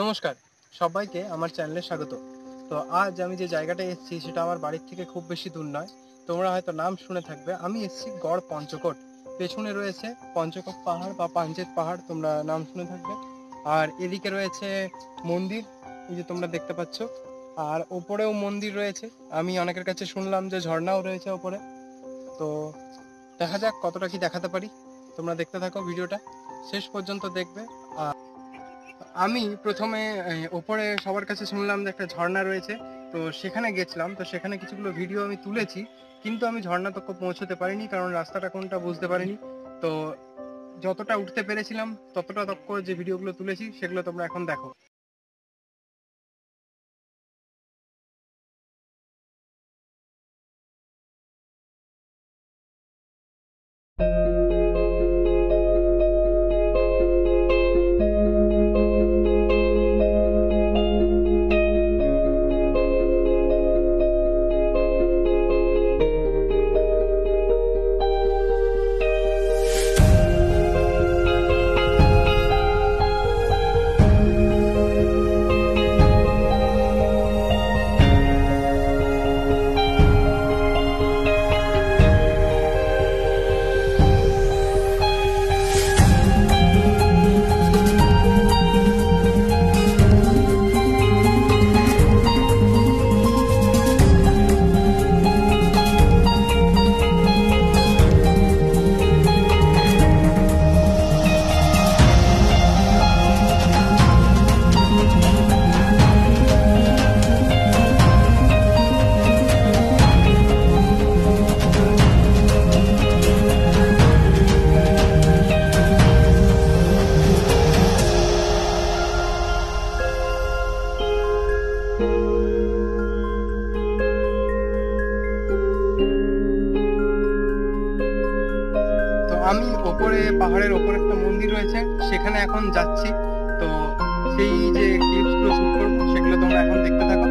নমস্কার, সবাইকে আমার চ্যানেলে স্বাগত। তো আজ আমি যে জায়গাটায় এসেছি সেটা আমার বাড়ির থেকে খুব বেশি দূর নয়। তোমরা হয়তো নাম শুনে থাকবে। আমি এসেছি গড় পঞ্চকোট। পেছনে রয়েছে পঞ্চকোট পাহাড় বা পাঞ্চেত পাহাড়, তোমরা নাম শুনে থাকবে। আর এদিকে রয়েছে মন্দির, এই যে তোমরা দেখতে পাচ্ছ। আর ওপরেও মন্দির রয়েছে। আমি অনেকের কাছে শুনলাম যে ঝর্ণাও রয়েছে ওপরে। তো দেখা যাক কতটা কি দেখাতে পারি। তোমরা দেখতে থাকো, ভিডিওটা শেষ পর্যন্ত দেখবে। আমি প্রথমে ওপরে সবার কাছে শুনলাম যে একটা ঝর্ণা রয়েছে। তো সেখানে গেছিলাম, তো সেখানে কিছুগুলো ভিডিও আমি তুলেছি, কিন্তু আমি ঝর্ণা তক পৌঁছতে পারিনি, কারণ রাস্তাটা কোনটা বুঝতে পারিনি। তো যতটা উঠতে পেরেছিলাম ততটা তক যে ভিডিওগুলো তুলেছি সেগুলো তোমরা এখন দেখো। তো আমি ওপরে পাহাড়ের ওপরে একটা মন্দির রয়েছে, সেখানে এখন যাচ্ছি। তো সেই যে ক্লিপসগুলো শুট করবো সেগুলো তোমরা এখন দেখতে থাকো।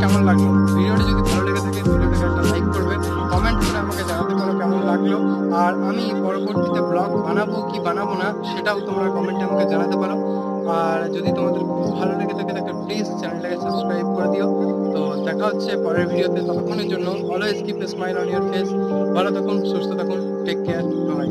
কেমন লাগলো। ভিডিওটি যদি ভালো লেগে থাকে ভিডিওটাকে একটা লাইক করবে, কমেন্ট করে আমাকে জানাতে পারো কেমন লাগলো। আর আমি পরবর্তীতে ব্লগ বানাবো কি বানাবো না সেটাও তোমরা কমেন্টে আমাকে জানাতে পারো। আর যদি তোমাদের খুব ভালো লেগে থাকে তাহলে প্লিজ চ্যানেলটাকে সাবস্ক্রাইব করে দিও। তো দেখা হচ্ছে পরের ভিডিওতে, ততক্ষণের জন্য always keep A smile on your face. ভালো থাকুন, সুস্থ থাকুন, টেক কেয়ার, বাই।